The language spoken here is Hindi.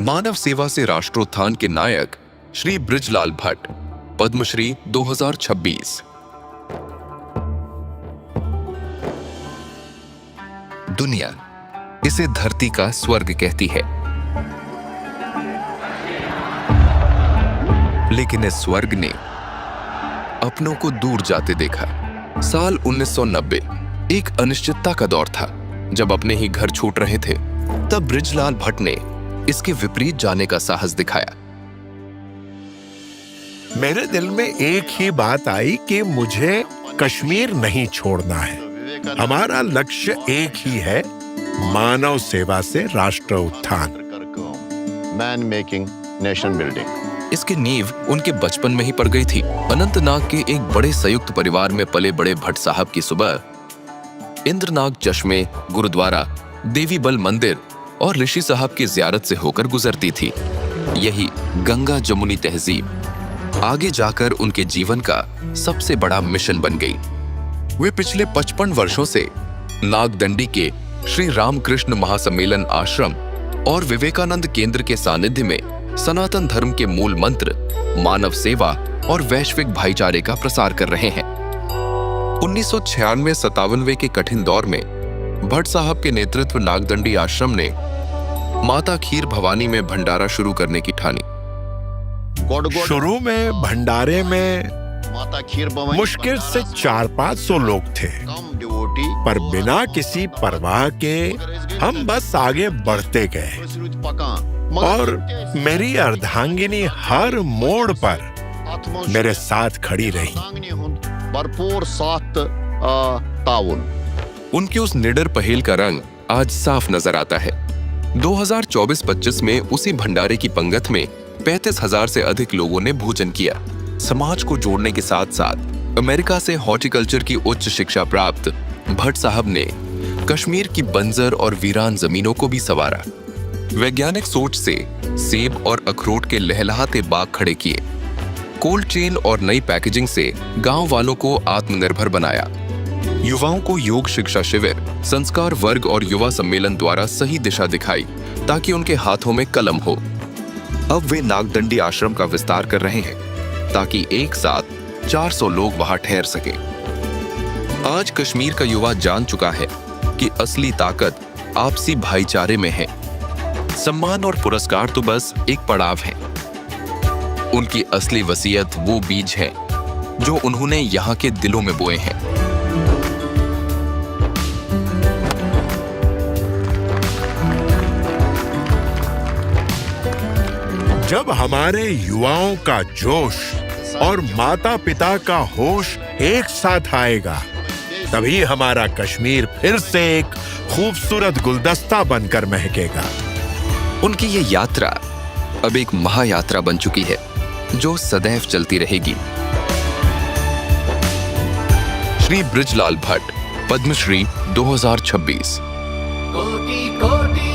मानव सेवा से राष्ट्रोत्थान के नायक श्री बृजलाल भट्ट, पद्मश्री 2026। दुनिया इसे धरती का स्वर्ग कहती है, लेकिन इस स्वर्ग ने अपनों को दूर जाते देखा। साल 1990 एक अनिश्चितता का दौर था। जब अपने ही घर छूट रहे थे, तब बृजलाल भट्ट ने इसके विपरीत जाने का साहस दिखाया। मेरे दिल में एक ही बात आई कि मुझे कश्मीर नहीं छोड़ना है। हमारा लक्ष्य एक ही है, मानव सेवा से राष्ट्र उत्थान। Man making nation building. इसकी नींव उनके बचपन में ही पड़ गई थी। अनंतनाग के एक बड़े संयुक्त परिवार में पले बड़े भट्ट साहब की सुबह इंद्रनाग चश्मे, गुरुद्वारा, देवी बल मंदिर और ऋषि साहब की जियारत से होकर गुजरती थी। यही गंगा जमुनी तहजीब आगे जाकर उनके जीवन का सबसे बड़ा मिशन बन गई। वे पिछले 55 वर्षों से नागदंडी के श्री रामकृष्ण महासम्मेलन आश्रम और विवेकानंद केंद्र के सानिध्य में सनातन धर्म के मूल मंत्र, मानव सेवा और वैश्विक भाईचारे का प्रसार कर रहे हैं। 1996-97 के कठिन दौर में भट्ट साहब के नेतृत्व नागदंडी आश्रम ने माता खीर भवानी में भंडारा शुरू करने की ठानी। शुरू में भंडारे में माता खीर भवानी मुश्किल से 400-500 लोग थे, पर बिना किसी परवाह के हम बस आगे बढ़ते गए और मेरी अर्धांगिनी हर मोड़ पर मेरे साथ खड़ी रही। भरपूर साथ ताउन। उनके उस निडर पहेल का रंग आज साफ नजर आता है। 2024-25 में उसी भंडारे की पंगत में 35,000 से अधिक लोगों ने भोजन किया। समाज को जोड़ने के साथ साथ अमेरिका से हॉर्टिकल्चर की उच्च शिक्षा प्राप्त भट्ट साहब ने कश्मीर की बंजर और वीरान जमीनों को भी संवारा। वैज्ञानिक सोच से सेब और अखरोट के लहलहाते बाग खड़े किए। कोल्ड चेन और नई पैकेजिंग से गांव वालों को आत्मनिर्भर बनाया। युवाओं को योग शिक्षा शिविर, संस्कार वर्ग और युवा सम्मेलन द्वारा सही दिशा दिखाई ताकि उनके हाथों में कलम हो। अब वे नागदंडी आश्रम का विस्तार कर रहे हैं ताकि एक साथ 400 लोग वहां ठहर सके। आज कश्मीर का युवा जान चुका है कि असली ताकत आपसी भाईचारे में है। सम्मान और पुरस्कार तो बस एक पड़ाव है। उनकी असली वसीयत वो बीज है जो उन्होंने यहाँ के दिलों में बोए हैं। जब हमारे युवाओं का जोश और माता पिता का होश एक साथ आएगा, तभी हमारा कश्मीर फिर से एक खूबसूरत गुलदस्ता बनकर महकेगा। उनकी ये यात्रा अब एक महायात्रा बन चुकी है जो सदैव चलती रहेगी। श्री बृजलाल भट्ट, पद्मश्री 2026। कोटि कोटि